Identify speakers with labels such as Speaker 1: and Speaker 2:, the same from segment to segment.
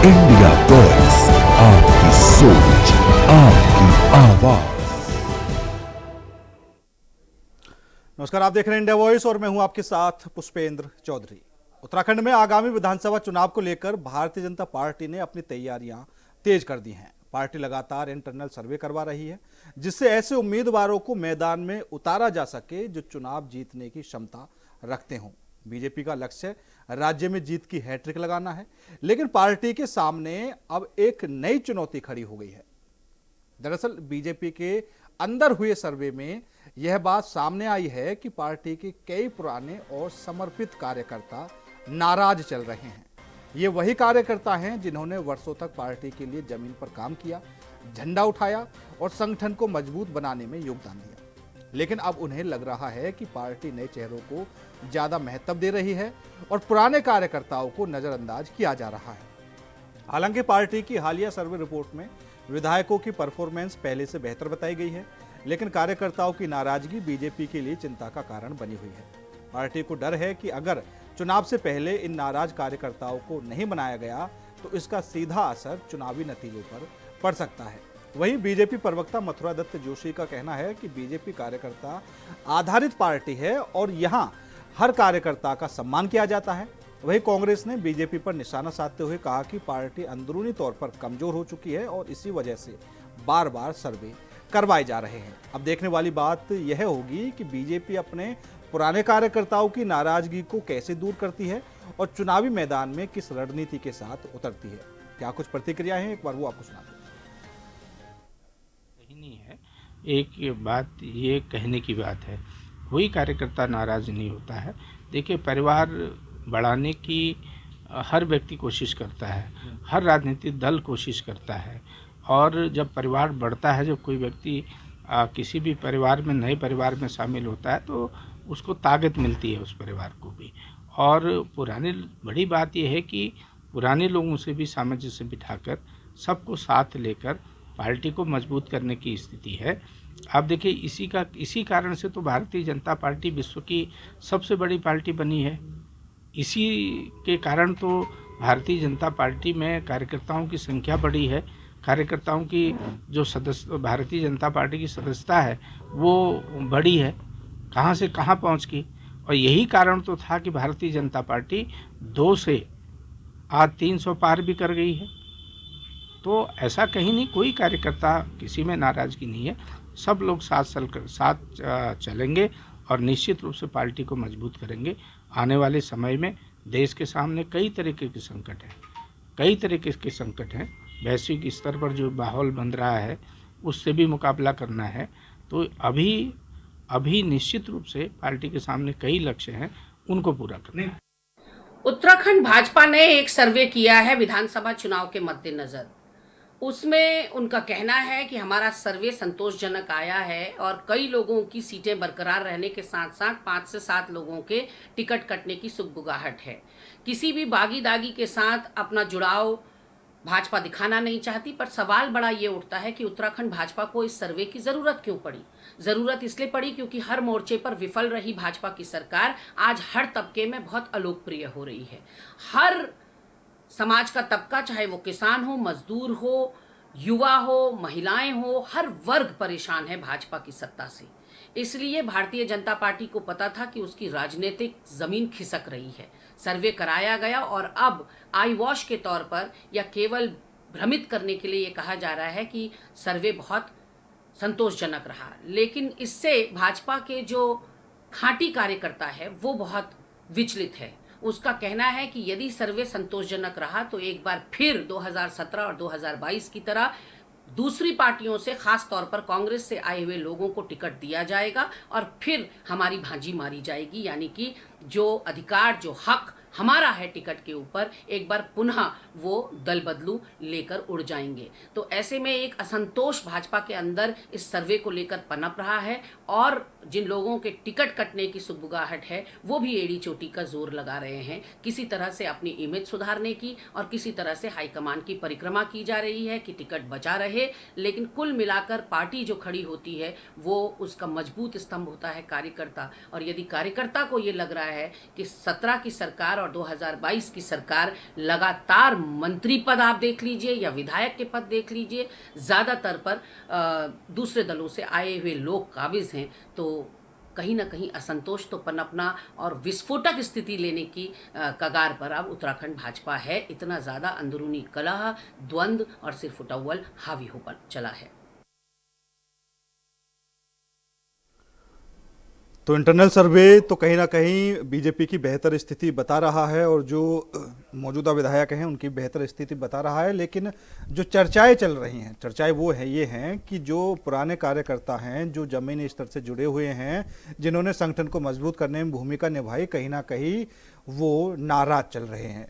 Speaker 1: India voice, आपकी सोच, आपकी आवाज।
Speaker 2: नमस्कार, आप देख रहे हैं इंडिया वॉइस और मैं हूं आपके साथ पुष्पेंद्र चौधरी। उत्तराखंड में आगामी विधानसभा चुनाव को लेकर भारतीय जनता पार्टी ने अपनी तैयारियां तेज कर दी हैं। पार्टी लगातार इंटरनल सर्वे करवा रही है, जिससे ऐसे उम्मीदवारों को मैदान में उतारा जा सके जो चुनाव जीतने की क्षमता रखते हों। बीजेपी का लक्ष्य राज्य में जीत की हैट्रिक लगाना है, लेकिन पार्टी के सामने अब एक नई चुनौती खड़ी हो गई है। दरअसल बीजेपी के अंदर हुए सर्वे में यह बात सामने आई है कि पार्टी के कई पुराने और समर्पित कार्यकर्ता नाराज चल रहे हैं। ये वही कार्यकर्ता हैं जिन्होंने वर्षों तक पार्टी के लिए जमीन पर काम किया, झंडा उठाया और संगठन को मजबूत बनाने में योगदान दिया। लेकिन अब उन्हें लग रहा है कि पार्टी नए चेहरों को ज्यादा महत्व दे रही है और पुराने कार्यकर्ताओं को नजरअंदाज किया जा रहा है। हालांकि पार्टी की हालिया सर्वे रिपोर्ट में विधायकों की परफॉर्मेंस पहले से बेहतर बताई गई है, लेकिन कार्यकर्ताओं की नाराजगी बीजेपी के लिए चिंता का कारण बनी हुई है। पार्टी को डर है कि अगर चुनाव से पहले इन नाराज कार्यकर्ताओं को नहीं बनाया गया तो इसका सीधा असर चुनावी नतीजों पर पड़ सकता है। वहीं बीजेपी प्रवक्ता मथुरा दत्त जोशी का कहना है कि बीजेपी कार्यकर्ता आधारित पार्टी है और यहां हर कार्यकर्ता का सम्मान किया जाता है। वहीं कांग्रेस ने बीजेपी पर निशाना साधते हुए कहा कि पार्टी अंदरूनी तौर पर कमजोर हो चुकी है और इसी वजह से बार बार सर्वे करवाए जा रहे हैं। अब देखने वाली बात यह होगी कि बीजेपी अपने पुराने कार्यकर्ताओं की नाराजगी को कैसे दूर करती है और चुनावी मैदान में किस रणनीति के साथ उतरती है। क्या कुछ प्रतिक्रिया है, एक बार वो आपको सुना दें।
Speaker 3: नहीं है, एक बात ये कहने की बात है, कोई कार्यकर्ता नाराज नहीं होता है। देखिए, परिवार बढ़ाने की हर व्यक्ति कोशिश करता है, हर राजनीतिक दल कोशिश करता है, और जब परिवार बढ़ता है, जब कोई व्यक्ति किसी भी परिवार में, नए परिवार में शामिल होता है तो उसको ताकत मिलती है, उस परिवार को भी। और बड़ी बात यह है कि पुराने लोगों से भी सामंजस्य बिठाकर सबको साथ लेकर पार्टी को मजबूत करने की स्थिति है। आप देखिए, इसी कारण से तो भारतीय जनता पार्टी विश्व की सबसे बड़ी पार्टी बनी है। इसी के कारण तो भारतीय जनता पार्टी में कार्यकर्ताओं की संख्या बढ़ी है। कार्यकर्ताओं की जो भारतीय जनता पार्टी की सदस्यता है वो बढ़ी है, कहाँ से कहाँ पहुँच गई। और यही कारण तो था कि भारतीय जनता पार्टी 2 से आज 300 पार भी कर गई है। तो ऐसा कहीं नहीं, कोई कार्यकर्ता किसी में नाराज़गी नहीं है। सब लोग साथ चलेंगे और निश्चित रूप से पार्टी को मजबूत करेंगे। आने वाले समय में देश के सामने कई तरीके के संकट हैं। वैश्विक स्तर पर जो माहौल बन रहा है उससे भी मुकाबला करना है। तो अभी निश्चित रूप से पार्टी के सामने कई लक्ष्य हैं, उनको पूरा करना है।
Speaker 4: उत्तराखंड भाजपा ने एक सर्वे किया है विधानसभा चुनाव के मद्देनजर। उसमें उनका कहना है कि हमारा सर्वे संतोषजनक आया है और कई लोगों की सीटें बरकरार रहने के साथ साथ 5 से 7 लोगों के टिकट कटने की सुगबुगाहट है। किसी भी बागी दागी के साथ अपना जुड़ाव भाजपा दिखाना नहीं चाहती, पर सवाल बड़ा ये उठता है कि उत्तराखंड भाजपा को इस सर्वे की ज़रूरत क्यों पड़ी। ज़रूरत इसलिए पड़ी क्योंकि हर मोर्चे पर विफल रही भाजपा की सरकार आज हर तबके में बहुत अलोकप्रिय हो रही है। हर समाज का तबका, चाहे वो किसान हो, मजदूर हो, युवा हो, महिलाएं हो, हर वर्ग परेशान है भाजपा की सत्ता से। इसलिए भारतीय जनता पार्टी को पता था कि उसकी राजनीतिक जमीन खिसक रही है। सर्वे कराया गया और अब आई वॉश के तौर पर या केवल भ्रमित करने के लिए ये कहा जा रहा है कि सर्वे बहुत संतोषजनक रहा। लेकिन इससे भाजपा के जो खांटी कार्यकर्ता है वो बहुत विचलित है। उसका कहना है कि यदि सर्वे संतोषजनक रहा तो एक बार फिर 2017 और 2022 की तरह दूसरी पार्टियों से, खास तौर पर कांग्रेस से आए हुए लोगों को टिकट दिया जाएगा और फिर हमारी भांजी मारी जाएगी। यानी कि जो अधिकार, जो हक हमारा है टिकट के ऊपर, एक बार पुनः वो दल बदलू लेकर उड़ जाएंगे। तो ऐसे में एक असंतोष भाजपा के अंदर इस सर्वे को लेकर पनप रहा है और जिन लोगों के टिकट कटने की सुगबुगाहट है वो भी एड़ी चोटी का जोर लगा रहे हैं, किसी तरह से अपनी इमेज सुधारने की, और किसी तरह से हाईकमान की परिक्रमा की जा रही है कि टिकट बचा रहे। लेकिन कुल मिलाकर पार्टी जो खड़ी होती है वो उसका मजबूत स्तंभ होता है कार्यकर्ता। और यदि कार्यकर्ता को ये लग रहा है कि 17 की सरकार और 2022 की सरकार लगातार मंत्री पद आप देख लीजिए या विधायक के पद देख लीजिए, ज़्यादातर पर दूसरे दलों से आए हुए लोग काबिज हैं, तो कहीं ना कहीं असंतोष तो पनपना और विस्फोटक स्थिति लेने की कगार पर अब उत्तराखंड भाजपा है। इतना ज़्यादा अंदरूनी कलह, द्वंद्व और सिरफुटअव्वल हावी होकर चला है।
Speaker 2: तो इंटरनल सर्वे तो कहीं ना कहीं बीजेपी की बेहतर स्थिति बता रहा है और जो मौजूदा विधायक हैं उनकी बेहतर स्थिति बता रहा है। लेकिन जो चर्चाएं चल रही हैं, चर्चाएं वो है ये हैं कि जो पुराने कार्यकर्ता हैं, जो जमीनी स्तर से जुड़े हुए हैं, जिन्होंने संगठन को मजबूत करने में भूमिका निभाई, कहीं ना कहीं वो नाराज चल रहे हैं।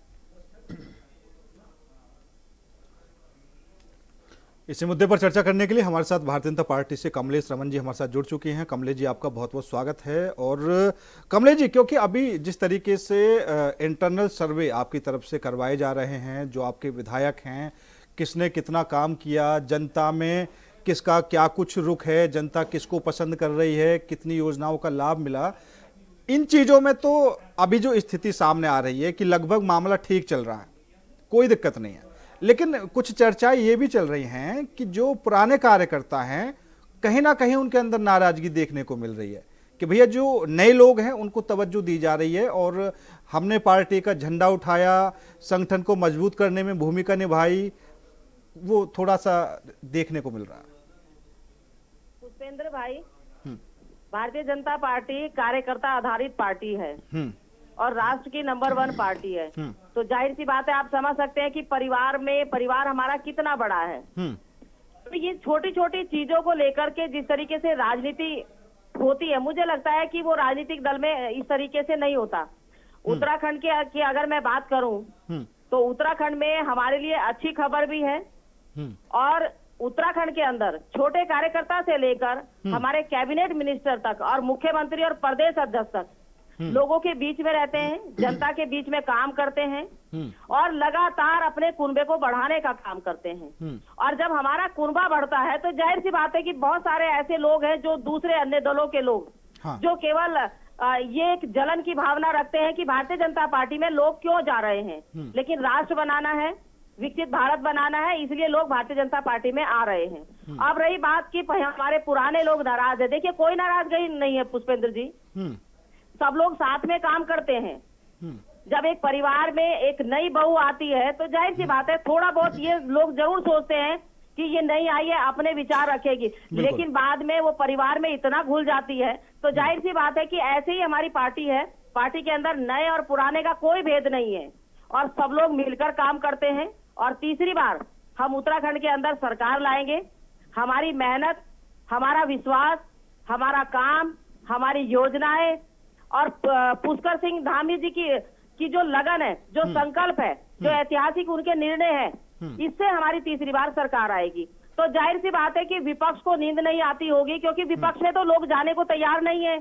Speaker 2: इसी मुद्दे पर चर्चा करने के लिए हमारे साथ भारतीय जनता पार्टी से कमलेश रमन जी हमारे साथ जुड़ चुके हैं। कमलेश जी, आपका बहुत बहुत स्वागत है। और कमलेश जी, क्योंकि अभी जिस तरीके से इंटरनल सर्वे आपकी तरफ से करवाए जा रहे हैं, जो आपके विधायक हैं, किसने कितना काम किया, जनता में किसका क्या कुछ रुख है, जनता किसको पसंद कर रही है, कितनी योजनाओं का लाभ मिला, इन चीज़ों में तो अभी जो स्थिति सामने आ रही है कि लगभग मामला ठीक चल रहा है, कोई दिक्कत नहीं है। लेकिन कुछ चर्चाएं ये भी चल रही हैं कि जो पुराने कार्यकर्ता हैं, कहीं ना कहीं उनके अंदर नाराजगी देखने को मिल रही है कि भैया जो नए लोग हैं उनको तवज्जो दी जा रही है और हमने पार्टी का झंडा उठाया, संगठन को मजबूत करने में भूमिका निभाई, वो थोड़ा सा देखने को मिल रहा है।
Speaker 5: पुष्पेंद्र भाई, भारतीय जनता पार्टी कार्यकर्ता आधारित पार्टी है और राष्ट्र की नंबर 1 पार्टी है। तो जाहिर सी बात है, आप समझ सकते हैं कि परिवार हमारा कितना बड़ा है। तो ये छोटी छोटी चीजों को लेकर के जिस तरीके से राजनीति होती है, मुझे लगता है कि वो राजनीतिक दल में इस तरीके से नहीं होता। उत्तराखंड की अगर मैं बात करूं तो उत्तराखंड में हमारे लिए अच्छी खबर भी है और उत्तराखंड के अंदर छोटे कार्यकर्ता से लेकर हमारे कैबिनेट मिनिस्टर तक और मुख्यमंत्री और प्रदेश अध्यक्ष तक लोगों के बीच में रहते हैं, जनता के बीच में काम करते हैं और लगातार अपने कुनबे को बढ़ाने का काम करते हैं। और जब हमारा कुनबा बढ़ता है तो जाहिर सी बात है कि बहुत सारे ऐसे लोग हैं जो दूसरे अन्य दलों के लोग जो केवल ये एक जलन की भावना रखते हैं कि भारतीय जनता पार्टी में लोग क्यों जा रहे हैं, लेकिन राष्ट्र बनाना है, विकसित भारत बनाना है, इसलिए लोग भारतीय जनता पार्टी में आ रहे हैं। अब रही बात की हमारे पुराने लोग नाराज है, देखिए कोई नाराजगी नहीं है पुष्पेंद्र जी, सब लोग साथ में काम करते हैं। जब एक परिवार में एक नई बहू आती है तो जाहिर सी बात है थोड़ा बहुत ये लोग जरूर सोचते हैं कि ये नई आई है, अपने विचार रखेगी, लेकिन बाद में वो परिवार में इतना घुल जाती है। तो जाहिर सी बात है कि ऐसे ही हमारी पार्टी है, पार्टी के अंदर नए और पुराने का कोई भेद नहीं है और सब लोग मिलकर काम करते हैं। और तीसरी बार हम उत्तराखंड के अंदर सरकार लाएंगे। हमारी मेहनत, हमारा विश्वास, हमारा काम, हमारी योजनाएं और पुष्कर सिंह धामी जी की जो लगन है, जो संकल्प है, जो ऐतिहासिक उनके निर्णय है, इससे हमारी तीसरी बार सरकार आएगी। तो जाहिर सी बात है कि विपक्ष को नींद नहीं आती होगी, क्योंकि विपक्ष में तो लोग जाने को तैयार नहीं है,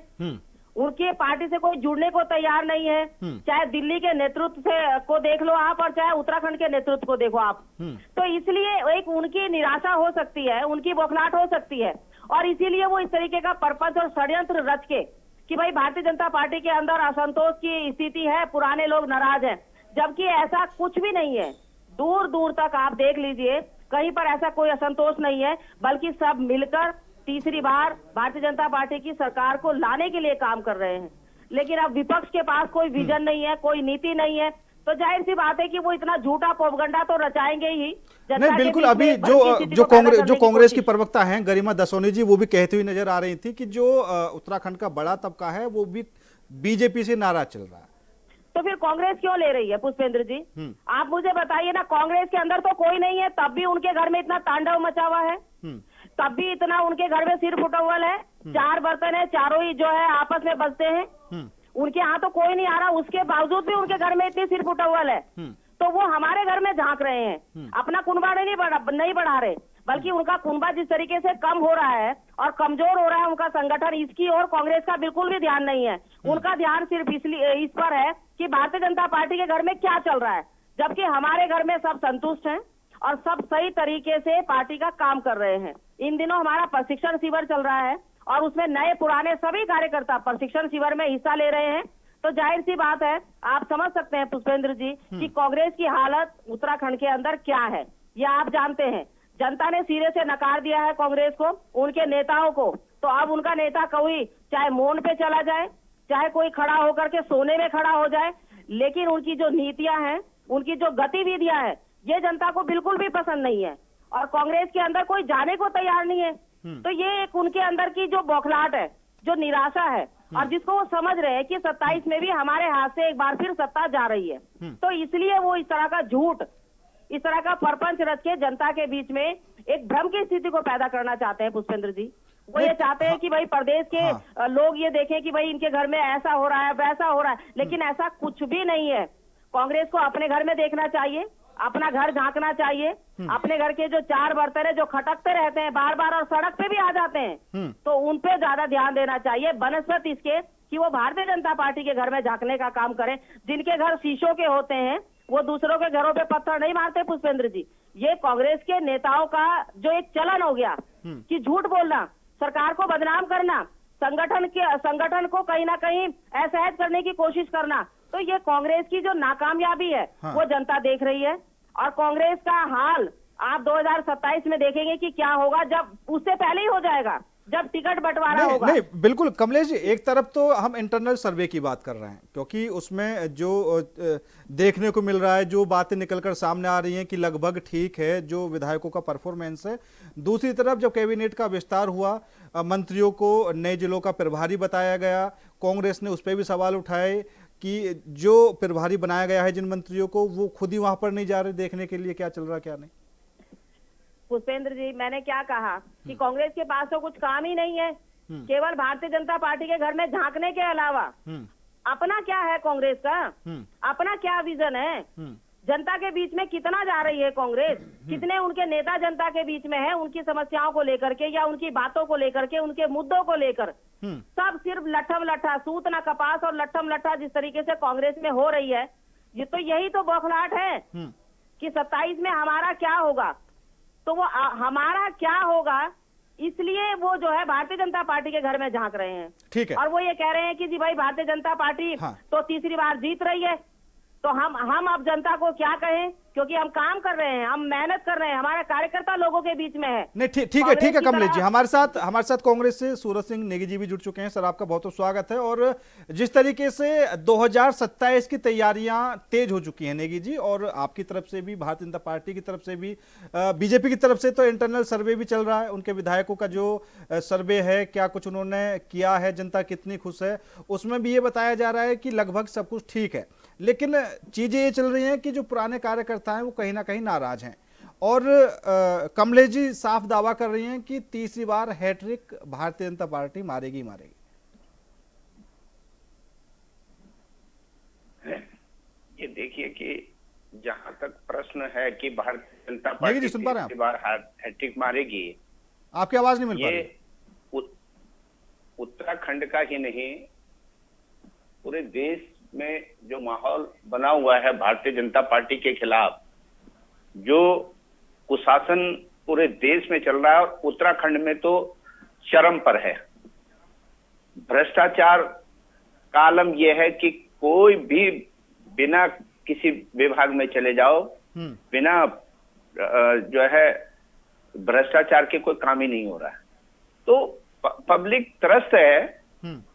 Speaker 5: उनकी पार्टी से कोई जुड़ने को तैयार नहीं है। चाहे दिल्ली के नेतृत्व से को देख लो आप और चाहे उत्तराखंड के नेतृत्व को देखो आप। तो इसलिए एक उनकी निराशा हो सकती है, उनकी बौखलाहट हो सकती है और इसीलिए वो इस तरीके का पर्पस और षड्यंत्र रच के कि भाई भारतीय जनता पार्टी के अंदर असंतोष की स्थिति है, पुराने लोग नाराज हैं, जबकि ऐसा कुछ भी नहीं है। दूर दूर तक आप देख लीजिए, कहीं पर ऐसा कोई असंतोष नहीं है, बल्कि सब मिलकर तीसरी बार भारतीय जनता पार्टी की सरकार को लाने के लिए काम कर रहे हैं। लेकिन अब विपक्ष के पास कोई विजन नहीं है, कोई नीति नहीं है, तो जाहिर सी बात है कि वो इतना झूठा प्रोपगंडा तो रचाएंगे ही।
Speaker 2: नहीं, बिल्कुल। अभी जो कांग्रेस की प्रवक्ता हैं गरिमा दसोनी जी, वो भी कहती हुई नजर आ रही थी कि जो उत्तराखंड का बड़ा तबका है वो भी बीजेपी से नाराज चल रहा है।
Speaker 5: तो फिर कांग्रेस क्यों ले रही है पुष्पेंद्र जी? आप मुझे बताइए ना, कांग्रेस के अंदर तो कोई नहीं है, तब भी उनके घर में इतना तांडव मचा हुआ है, तब भी इतना उनके घर में सिर फुटअव्वल है, 4 बर्तन है, चारों ही जो है आपस में बजते हैं, उनके यहाँ तो कोई नहीं आ रहा, उसके बावजूद भी उनके घर में इतनी सिर फुटअव्वल है। तो वो हमारे घर में झांक रहे हैं, अपना कुनबा नहीं बढ़ा रहे, बल्कि उनका कुनबा जिस तरीके से कम हो रहा है और कमजोर हो रहा है उनका संगठन, इसकी ओर कांग्रेस का बिल्कुल भी ध्यान नहीं है। उनका ध्यान सिर्फ इसलिए इस पर है कि भारतीय जनता पार्टी के घर में क्या चल रहा है, जबकि हमारे घर में सब संतुष्ट हैं और सब सही तरीके से पार्टी का काम कर रहे हैं। इन दिनों हमारा प्रशिक्षण शिविर चल रहा है और उसमें नए पुराने सभी कार्यकर्ता प्रशिक्षण शिविर में हिस्सा ले रहे हैं। तो जाहिर सी बात है, आप समझ सकते हैं पुष्पेंद्र जी कि कांग्रेस की हालत उत्तराखंड के अंदर क्या है, यह आप जानते हैं। जनता ने सिरे से नकार दिया है कांग्रेस को, उनके नेताओं को। तो अब उनका नेता कोई चाहे मौन पे चला जाए, चाहे कोई खड़ा होकर के सोने में खड़ा हो जाए, लेकिन उनकी जो नीतियां हैं, उनकी जो गतिविधियां हैं, ये जनता को बिल्कुल भी पसंद नहीं है और कांग्रेस के अंदर कोई जाने को तैयार नहीं है। तो ये एक उनके अंदर की जो बौखलाहट है, जो निराशा है, और जिसको वो समझ रहे हैं कि 27 में भी हमारे हाथ से एक बार फिर सत्ता जा रही है। तो इसलिए वो इस तरह का झूठ, इस तरह का परपंच रच के जनता के बीच में एक भ्रम की स्थिति को पैदा करना चाहते हैं पुष्पेंद्र जी। वो ये चाहते हैं कि भाई प्रदेश के लोग ये देखें कि भाई इनके घर में ऐसा हो रहा है, वैसा हो रहा है, लेकिन ऐसा कुछ भी नहीं है। कांग्रेस को अपने घर में देखना चाहिए, अपना घर झांकना चाहिए। अपने घर के जो 4 बर्तन है जो खटकते रहते हैं बार बार और सड़क पे भी आ जाते हैं, तो उन पे ज्यादा ध्यान देना चाहिए बनस्पत इसके कि वो भारतीय जनता पार्टी के घर में झांकने का काम करें। जिनके घर शीशों के होते हैं वो दूसरों के घरों पे पत्थर नहीं मारते पुष्पेंद्र जी। ये कांग्रेस के नेताओं का जो एक चलन हो गया कि झूठ बोलना, सरकार को बदनाम करना, संगठन को कहीं ना कहीं असहज करने की कोशिश करना, तो ये कांग्रेस की जो नाकामयाबी है वो जनता देख रही है। और कांग्रेस का हाल आप 2027 में देखेंगे कि क्या होगा, जब उससे पहले ही हो जाएगा जब टिकट बंटवारा होगा।
Speaker 2: नहीं, बिल्कुल कमलेश जी, एक तरफ तो हम इंटरनल सर्वे की बात कर रहे हैं क्योंकि उसमें जो देखने को मिल रहा है, जो बातें निकलकर सामने आ रही हैं कि लगभग ठीक है जो विधायकों का परफॉर्मेंस है। दूसरी तरफ जब कैबिनेट का विस्तार हुआ, मंत्रियों को नए जिलों का प्रभारी बताया गया, कांग्रेस ने उस पर भी सवाल उठाए कि जो प्रभारी बनाया गया है जिन मंत्रियों को, वो खुद ही वहां पर नहीं जा रहे देखने के लिए क्या चल रहा क्या नहीं।
Speaker 5: पुष्पेंद्र जी, मैंने क्या कहा कि कांग्रेस के पास तो कुछ काम ही नहीं है, केवल भारतीय जनता पार्टी के घर में झांकने के अलावा अपना क्या है कांग्रेस का, अपना क्या विजन है, जनता के बीच में कितना जा रही है कांग्रेस, कितने उनके नेता जनता के बीच में है, उनकी समस्याओं को लेकर के या उनकी बातों को लेकर के, उनके मुद्दों को लेकर, सब सिर्फ लट्ठम लट्ठा, सूत न कपास और लट्ठम लट्ठा जिस तरीके से कांग्रेस में हो रही है, ये तो यही तो बौखलाहट है कि 27 में हमारा क्या होगा। तो वो हमारा क्या होगा, इसलिए वो जो है भारतीय जनता पार्टी के घर में झांक रहे हैं।
Speaker 2: ठीक है।
Speaker 5: और वो ये कह रहे हैं कि जी भाई भारतीय जनता पार्टी तो तीसरी बार जीत रही है, तो हम अब जनता को क्या कहें, क्योंकि हम काम कर रहे हैं, हम मेहनत कर रहे हैं, हमारे कार्यकर्ता लोगों के बीच में है।
Speaker 2: नहीं, ठीक है कमलेश जी, हमारे साथ कांग्रेस से सूरज सिंह नेगी जी भी जुड़ चुके हैं। सर, आपका बहुत बहुत स्वागत है। और जिस तरीके से 2027 की तैयारियां तेज हो चुकी हैं नेगी जी, और आपकी तरफ से भी, भारतीय जनता पार्टी की तरफ से भी, बीजेपी की तरफ से तो इंटरनल सर्वे भी चल रहा है, उनके विधायकों का जो सर्वे है, क्या कुछ उन्होंने किया है, जनता कितनी खुश है, उसमें भी ये बताया जा रहा है कि लगभग सब कुछ ठीक है। लेकिन चीजें ये चल रही हैं कि जो पुराने कार्यकर्ता हैं वो कहीं ना कहीं नाराज हैं, और कमलेश जी साफ दावा कर रही हैं कि तीसरी बार हैट्रिक भारतीय जनता पार्टी मारेगी मारेगी।
Speaker 6: ये देखिए कि जहां तक प्रश्न है कि भारतीय जनता पार्टी तीसरी बार हैट्रिक मारेगी,
Speaker 2: आपकी आवाज नहीं मिल पा रही।
Speaker 6: उत्तराखंड का ही नहीं, पूरे देश में जो माहौल बना हुआ है भारतीय जनता पार्टी के खिलाफ, जो कुशासन पूरे देश में चल रहा है, और उत्तराखंड में तो चरम पर है। भ्रष्टाचार का आलम यह है कि कोई भी बिना किसी विभाग में चले जाओ, बिना जो है भ्रष्टाचार के कोई काम ही नहीं हो रहा है। तो पब्लिक त्रस्त है,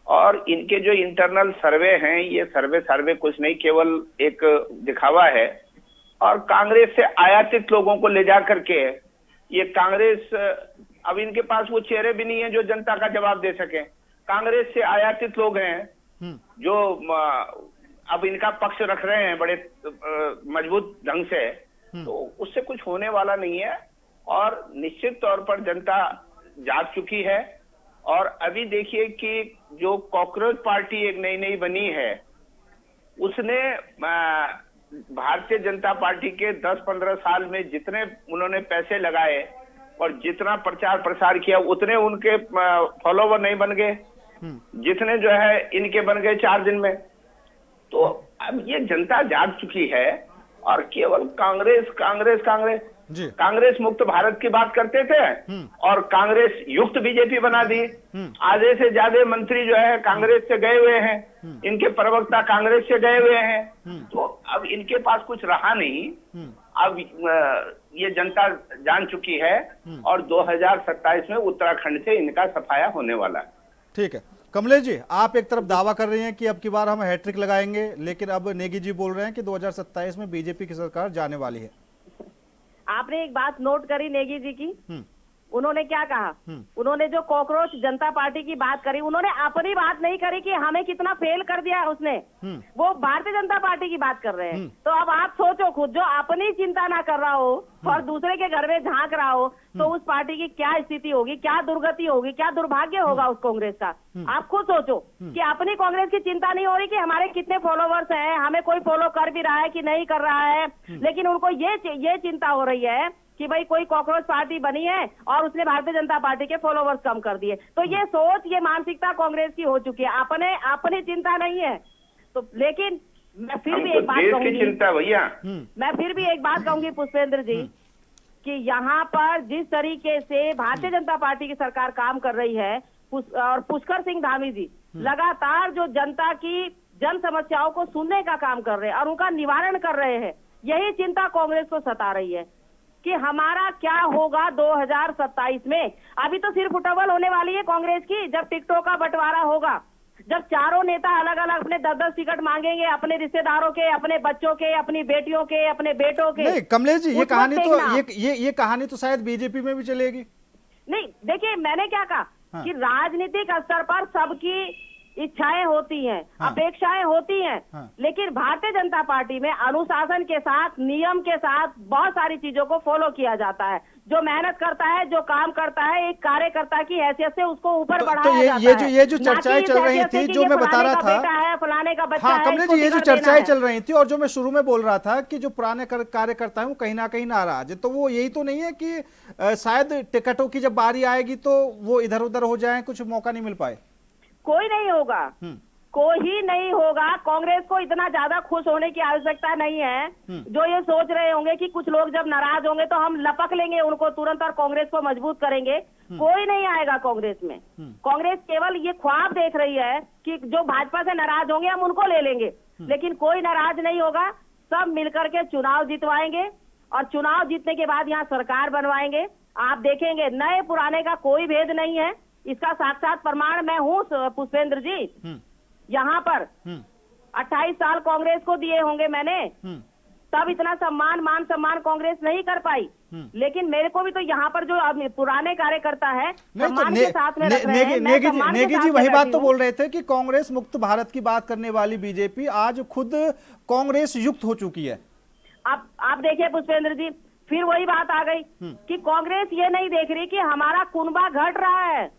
Speaker 6: और इनके जो इंटरनल सर्वे हैं, ये सर्वे कुछ नहीं, केवल एक दिखावा है। और कांग्रेस से आयातित लोगों को ले जा करके ये कांग्रेस, अब इनके पास वो चेहरे भी नहीं है जो जनता का जवाब दे सके। कांग्रेस से आयातित लोग हैं जो अब इनका पक्ष रख रहे हैं बड़े मजबूत ढंग से, तो उससे कुछ होने वाला नहीं है। और निश्चित तौर पर जनता जाग चुकी है। और अभी देखिए कि जो कॉकरोच पार्टी एक नई बनी है, उसने भारतीय जनता पार्टी के 10-15 साल में जितने उन्होंने पैसे लगाए, और जितना प्रचार प्रसार किया उतने उनके फॉलोवर नहीं बन गए, जितने जो है इनके बन गए 4 दिन में। तो अब ये जनता जाग चुकी है और केवल कांग्रेस कांग्रेस कांग्रेस
Speaker 2: जी।
Speaker 6: कांग्रेस मुक्त भारत की बात करते थे और कांग्रेस युक्त बीजेपी बना दी। आधे से ज्यादा मंत्री जो है कांग्रेस से गए हुए हैं, इनके प्रवक्ता कांग्रेस से गए हुए हैं। तो अब इनके पास कुछ रहा नहीं। अब ये जनता जान चुकी है और 2027 में उत्तराखंड से इनका सफाया होने वाला है।
Speaker 2: ठीक है कमलेश जी, आप एक तरफ दावा कर रही हैं कि अब की बार हम हैट्रिक लगाएंगे, लेकिन अब नेगी जी बोल रहे हैं कि 2027 में बीजेपी की सरकार जाने वाली है।
Speaker 5: आपने एक बात नोट करी नेगी जी की, उन्होंने क्या कहा? उन्होंने जो कॉकरोच जनता पार्टी की बात करी, उन्होंने अपनी बात नहीं करी कि हमें कितना फेल कर दिया उसने। वो भारतीय जनता पार्टी की बात कर रहे हैं। तो अब आप सोचो खुद, जो अपनी चिंता ना कर रहा हो और दूसरे के घर में झांक रहा हो, तो उस पार्टी की क्या स्थिति होगी, क्या दुर्गति होगी, क्या दुर्भाग्य होगा उस कांग्रेस का। आप खुद सोचो कि अपनी कांग्रेस की चिंता नहीं हो रही कि हमारे कितने फॉलोवर्स हैं, हमें कोई फॉलो कर भी रहा है कि नहीं कर रहा है, लेकिन उनको ये चिंता हो रही है कि भाई कोई कॉकरोच पार्टी बनी है और उसने भारतीय जनता पार्टी के फॉलोवर्स कम कर दिए। तो ये सोच, ये मानसिकता कांग्रेस की हो चुकी है। अपने चिंता नहीं है। तो लेकिन मैं फिर भी एक बात कहूंगी,
Speaker 6: चिंता भैया,
Speaker 5: मैं फिर भी एक बात कहूंगी पुष्पेंद्र जी, कि यहाँ पर जिस तरीके से भारतीय जनता पार्टी की सरकार काम कर रही है और पुष्कर सिंह धामी जी लगातार जो जनता की जन समस्याओं को सुनने का काम कर रहे हैं और उनका निवारण कर रहे हैं, यही चिंता कांग्रेस को सता रही है कि हमारा क्या होगा 2027 में। अभी तो सिर्फ उठबल होने वाली है कांग्रेस की, जब टिकटों का बंटवारा होगा, जब चारों नेता अलग अलग अपने 10-10 टिकट मांगेंगे, अपने रिश्तेदारों के, अपने बच्चों के, अपनी बेटियों के, अपने बेटों के।
Speaker 2: नहीं कमलेश जी, ये कहानी तो शायद बीजेपी में भी चलेगी।
Speaker 5: नहीं, देखिए मैंने क्या कहा कि राजनीतिक स्तर पर सबकी इच्छाएं होती हैं, अपेक्षाएं होती हैं, लेकिन भारतीय जनता पार्टी में अनुशासन के साथ, नियम के साथ बहुत सारी चीजों को फॉलो किया जाता है। जो मेहनत करता है, जो काम करता है, एक कार्यकर्ता की हैसियत से उसको ऊपर बढ़ाया जाता है।
Speaker 2: ये जो चर्चाएं चल रही थी, जो मैं बता रहा था,
Speaker 5: फलाने का बच्चा है,
Speaker 2: कमलेश जी, ये जो चर्चाएं चल रही थी और जो मैं शुरू में बोल रहा था कि जो पुराने कार्यकर्ता है वो कहीं ना कहीं नाराज है, तो वो यही तो नहीं है कि शायद टिकटों की जब बारी आएगी तो वो इधर उधर हो जाए, कुछ मौका नहीं मिल पाए?
Speaker 5: कोई नहीं होगा, कोई ही नहीं होगा। कांग्रेस को इतना ज्यादा खुश होने की आवश्यकता नहीं है। जो ये सोच रहे होंगे कि कुछ लोग जब नाराज होंगे तो हम लपक लेंगे उनको तुरंत और कांग्रेस को मजबूत करेंगे, कोई नहीं आएगा कांग्रेस में। कांग्रेस केवल ये ख्वाब देख रही है कि जो भाजपा से नाराज होंगे हम उनको ले लेंगे, लेकिन कोई नाराज नहीं होगा। सब मिलकर के चुनाव जितवाएंगे और चुनाव जीतने के बाद यहाँ सरकार बनवाएंगे। आप देखेंगे नए पुराने का कोई भेद नहीं है। इसका साक्षात प्रमाण मैं हूँ पुष्पेंद्र जी। यहाँ पर 28 साल कांग्रेस को दिए होंगे मैंने, तब इतना मान सम्मान कांग्रेस नहीं कर पाई, लेकिन मेरे को भी तो यहाँ पर जो पुराने कार्यकर्ता है सम्मान के साथ में रख रहे हैं।
Speaker 2: नेगी जी वही बात तो बोल रहे थे कि कांग्रेस मुक्त भारत की बात करने वाली बीजेपी आज खुद कांग्रेस युक्त हो चुकी है।
Speaker 5: अब आप देखिए पुष्पेंद्र जी, फिर वही बात आ गई कि कांग्रेस ये नहीं देख रही कि हमारा कुनबा घट रहा है,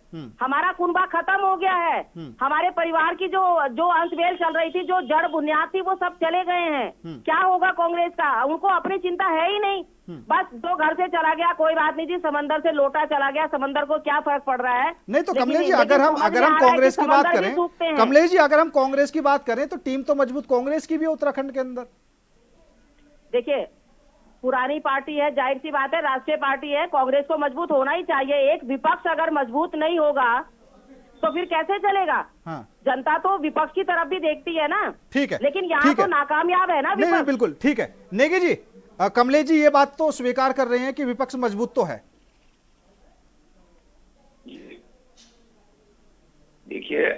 Speaker 5: हमारा कुनबा खत्म हो गया है, हमारे परिवार की जो अंशवेल चल रही थी, जो जड़ बुनियाद थी, वो सब चले गए हैं। क्या होगा कांग्रेस का? उनको अपनी चिंता है ही नहीं। बस जो घर से चला गया कोई बात नहीं जी, समंदर से लोटा चला गया, समंदर को क्या फर्क पड़ रहा है।
Speaker 2: नहीं तो कमलेश जी, अगर हम कांग्रेस की बात करें, कमलेश जी अगर हम कांग्रेस की बात करें तो टीम तो मजबूत कांग्रेस की भी है उत्तराखंड के अंदर।
Speaker 5: देखिए पुरानी पार्टी है, जाहिर सी बात है, राष्ट्रीय पार्टी है, कांग्रेस को मजबूत होना ही चाहिए। एक विपक्ष अगर मजबूत नहीं होगा तो फिर कैसे चलेगा? जनता तो विपक्ष की तरफ भी देखती है ना।
Speaker 2: ठीक है,
Speaker 5: लेकिन यहाँ तो नाकामयाब है ना विपक्ष।
Speaker 2: नहीं, बिल्कुल ठीक है। नेगी जी, कमलेश जी ये बात तो स्वीकार कर रहे हैं कि विपक्ष मजबूत तो है।
Speaker 6: देखिए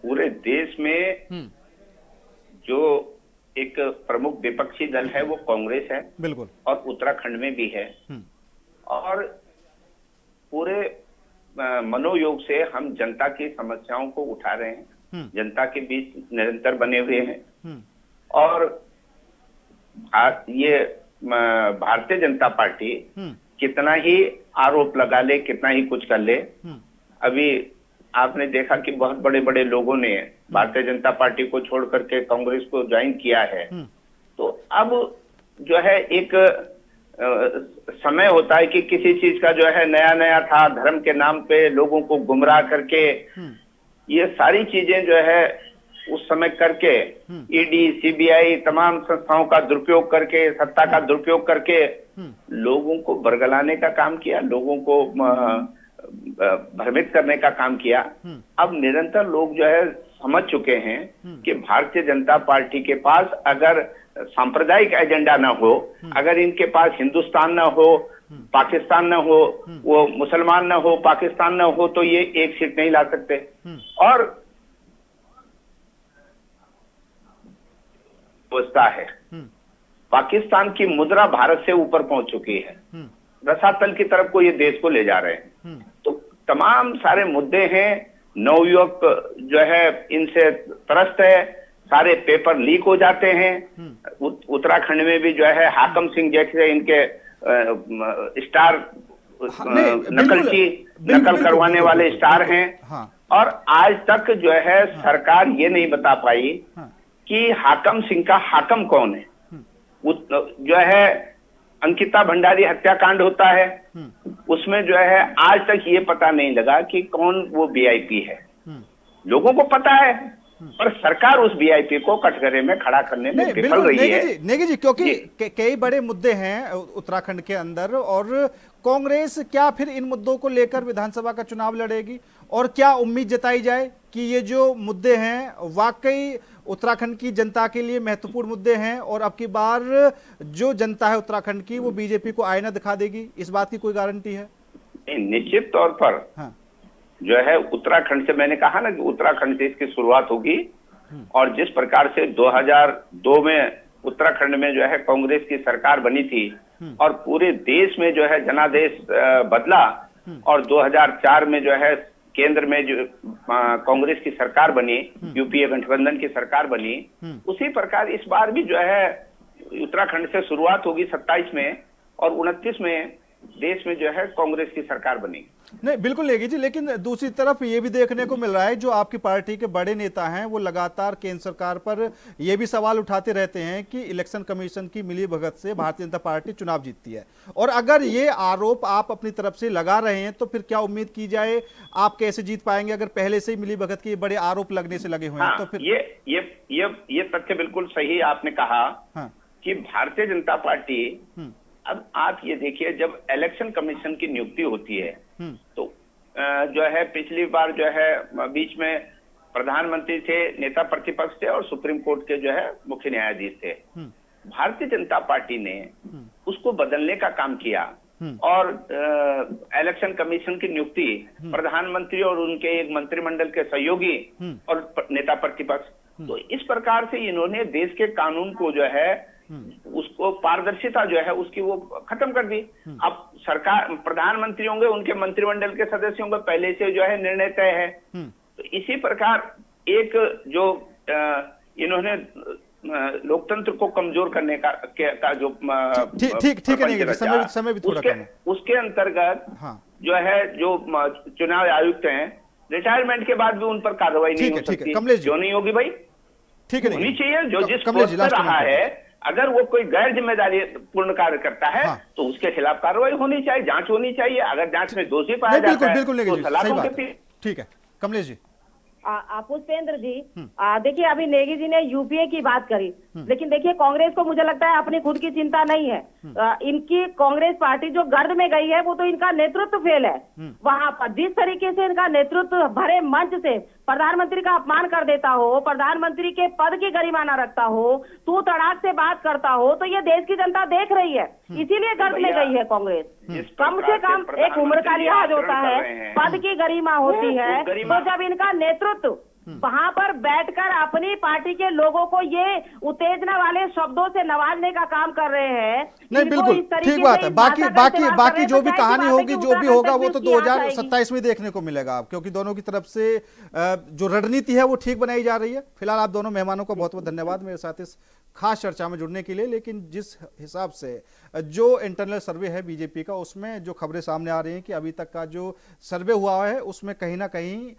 Speaker 6: पूरे देश में जो एक प्रमुख विपक्षी दल है वो कांग्रेस है,
Speaker 2: बिल्कुल, और
Speaker 6: उत्तराखंड में भी है। और पूरे मनोयोग से हम जनता की समस्याओं को उठा रहे हैं, जनता के बीच निरंतर बने हुए हैं। और ये भारतीय जनता पार्टी कितना ही आरोप लगा ले, कितना ही कुछ कर ले, अभी आपने देखा कि बहुत बड़े बड़े लोगों ने भारतीय जनता पार्टी को छोड़ करके कांग्रेस को ज्वाइन किया है। तो अब जो है एक समय होता है कि किसी चीज का जो है नया नया था, धर्म के नाम पे लोगों को गुमराह करके ये सारी चीजें जो है उस समय करके ईडी, सीबीआई तमाम संस्थाओं का दुरुपयोग करके, सत्ता का दुरुपयोग करके लोगों को बरगलाने का काम किया, लोगों को भ्रमित करने का काम किया। अब निरंतर लोग जो है समझ चुके हैं कि भारतीय जनता पार्टी के पास अगर सांप्रदायिक एजेंडा ना हो, अगर इनके पास हिंदुस्तान ना हो, पाकिस्तान ना हो, वो मुसलमान ना हो, पाकिस्तान ना हो, तो ये एक सीट नहीं ला सकते। और व्यवस्था है, पाकिस्तान की मुद्रा भारत से ऊपर पहुंच चुकी है, रसातल की तरफ को ये देश को ले जा रहे हैं। तो तमाम सारे मुद्दे हैं, नवयुवक जो है इनसे त्रस्त है, सारे पेपर लीक हो जाते हैं। उत्तराखंड में भी जो है हाकम सिंह जैसे इनके स्टार नकल करवाने वाले स्टार हैं। और आज तक जो है सरकार ये नहीं बता पाई कि हाकम सिंह का हाकम कौन है। जो है अंकिता भंडारी हत्याकांड होता है, उसमें जो है आज तक ये पता नहीं लगा कि कौन वो वीआईपी है। लोगों को पता है पर सरकार उस वीआईपी को कटघरे में खड़ा करने में विफल रही है।
Speaker 2: नेगी जी, क्योंकि कई बड़े मुद्दे हैं उत्तराखंड के अंदर, और कांग्रेस क्या फिर इन मुद्दों को लेकर विधानसभा का चुनाव लड़ेगी? और क्या उम्मीद जताई जाए कि ये जो मुद्दे हैं वाकई उत्तराखंड की जनता के लिए महत्वपूर्ण मुद्दे हैं, और अब की बार जो जनता है उत्तराखंड की वो बीजेपी को आईना दिखा देगी? इस बात की कोई गारंटी है?
Speaker 6: निश्चित तौर पर जो है उत्तराखंड से, मैंने कहा ना कि उत्तराखंड से इसकी शुरुआत होगी। और जिस प्रकार से 2002 में उत्तराखंड में जो है कांग्रेस की सरकार बनी थी और पूरे देश में जो है जनादेश बदला, और 2004 में जो है केंद्र में जो कांग्रेस की सरकार बनी, यूपीए गठबंधन की सरकार बनी, उसी प्रकार इस बार भी जो है उत्तराखंड से शुरुआत होगी 27 में, और 29 में देश में जो है कांग्रेस की सरकार बनी।
Speaker 2: नहीं, बिल्कुल लेगी जी, लेकिन दूसरी तरफ ये भी देखने को मिल रहा है जो आपकी पार्टी के बड़े नेता हैं वो लगातार केंद्र सरकार पर ये भी सवाल उठाते रहते हैं कि इलेक्शन कमीशन की मिलीभगत से भारतीय जनता पार्टी चुनाव जीतती है। और अगर ये आरोप आप अपनी तरफ से लगा रहे हैं तो फिर क्या उम्मीद की जाए, आप कैसे जीत पाएंगे अगर पहले से ही मिलीभगत के बड़े आरोप लगने से लगे हुए हैं? तो फिर
Speaker 6: ये तथ्य बिल्कुल सही आपने कहा कि भारतीय जनता पार्टी, अब आप ये देखिए, जब इलेक्शन कमीशन की नियुक्ति होती है तो जो है पिछली बार जो है बीच में प्रधानमंत्री थे, नेता प्रतिपक्ष थे और सुप्रीम कोर्ट के जो है मुख्य न्यायाधीश थे। भारतीय जनता पार्टी ने उसको बदलने का काम किया और इलेक्शन कमीशन की नियुक्ति प्रधानमंत्री और उनके एक मंत्रिमंडल के सहयोगी और नेता प्रतिपक्ष, तो इस प्रकार से इन्होंने देश के कानून को जो है उसको पारदर्शिता जो है उसकी वो खत्म कर दी। अब सरकार, प्रधानमंत्री होंगे, उनके मंत्रिमंडल के सदस्य होंगे, पहले से जो है निर्णय तय है। तो इसी प्रकार एक जो इन्होंने लोकतंत्र को कमजोर करने का जो
Speaker 2: ठीक है, समय भी थोड़ा कम है।
Speaker 6: उसके अंतर्गत जो है जो चुनाव आयुक्त हैं, रिटायरमेंट के बाद भी उन पर कार्रवाई नहीं हो सकती। क्यों नहीं होगी भाई?
Speaker 2: ठीक है,
Speaker 6: होनी चाहिए। जो जिस पोस्ट पर रहा है, अगर वो कोई गैर जिम्मेदारी पूर्ण कार्य करता है तो उसके खिलाफ कार्रवाई होनी चाहिए, जांच होनी चाहिए। अगर जांच में दोषी पाया जाता है तो सलाखों के पीछे।
Speaker 2: ठीक है, कमलेश जी।
Speaker 5: पुष्पेंद्र जी, देखिए अभी नेगी जी ने यूपीए की बात करी, लेकिन देखिए कांग्रेस को मुझे लगता है अपनी खुद की चिंता नहीं है। इनकी कांग्रेस पार्टी जो गर्द में गई है वो तो इनका नेतृत्व फेल है। वहां पर जिस तरीके से इनका नेतृत्व भरे मंच से प्रधानमंत्री का अपमान कर देता हो, प्रधानमंत्री के पद की गरिमा न रखता हो, तू तड़ाक से बात करता हो, तो ये देश की जनता देख रही है, इसीलिए गर्द में गई है कांग्रेस। कम से कम एक उम्र का लिहाज होता है, पद की गरिमा होती है। तो जब इनका नेतृत्व वहां पर बैठकर अपनी पार्टी के लोगों को ये उत्तेजना वाले शब्दों से नवाजने का काम कर रहे हैं,
Speaker 2: नहीं बिल्कुल ठीक बात है। बाकी जो भी कहानी होगी, जो भी होगा वो तो 2027 में देखने को मिलेगा, क्योंकि दोनों की तरफ से जो रणनीति है वो ठीक बनाई जा रही है। फिलहाल आप दोनों मेहमानों को बहुत बहुत धन्यवाद मेरे साथ इस खास चर्चा में जुड़ने के लिए। लेकिन जिस हिसाब से जो इंटरनल सर्वे है बीजेपी का, उसमें जो खबरें सामने आ रही हैं कि अभी तक का जो सर्वे हुआ है उसमें कहीं ना कहीं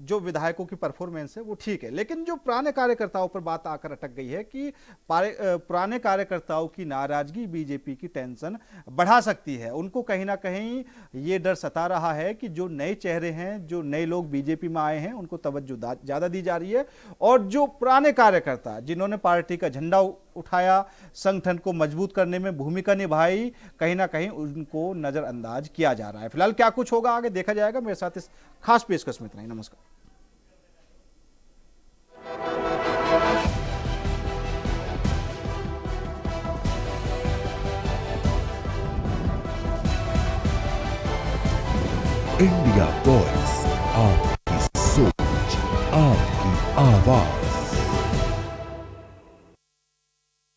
Speaker 2: जो विधायकों की परफॉर्मेंस है वो ठीक है, लेकिन जो पुराने कार्यकर्ताओं पर बात आकर अटक गई है कि पुराने कार्यकर्ताओं की नाराजगी बीजेपी की टेंशन बढ़ा सकती है। उनको कहीं ना कहीं ये डर सता रहा है कि जो नए चेहरे हैं, जो नए लोग बीजेपी में आए हैं, उनको तवज्जो ज़्यादा दी जा रही है, और जो पुराने कार्यकर्ता जिन्होंने पार्टी का झंडा उठाया, संगठन को मजबूत करने में भूमिका निभाई, कहीं ना कहीं उनको नजरअंदाज किया जा रहा है। फिलहाल क्या कुछ होगा आगे देखा जाएगा। मेरे साथ इस खास पेशकश में इतना ही। नमस्कार।
Speaker 1: इंडिया वॉइस, आपकी सोच, आपकी आवाज।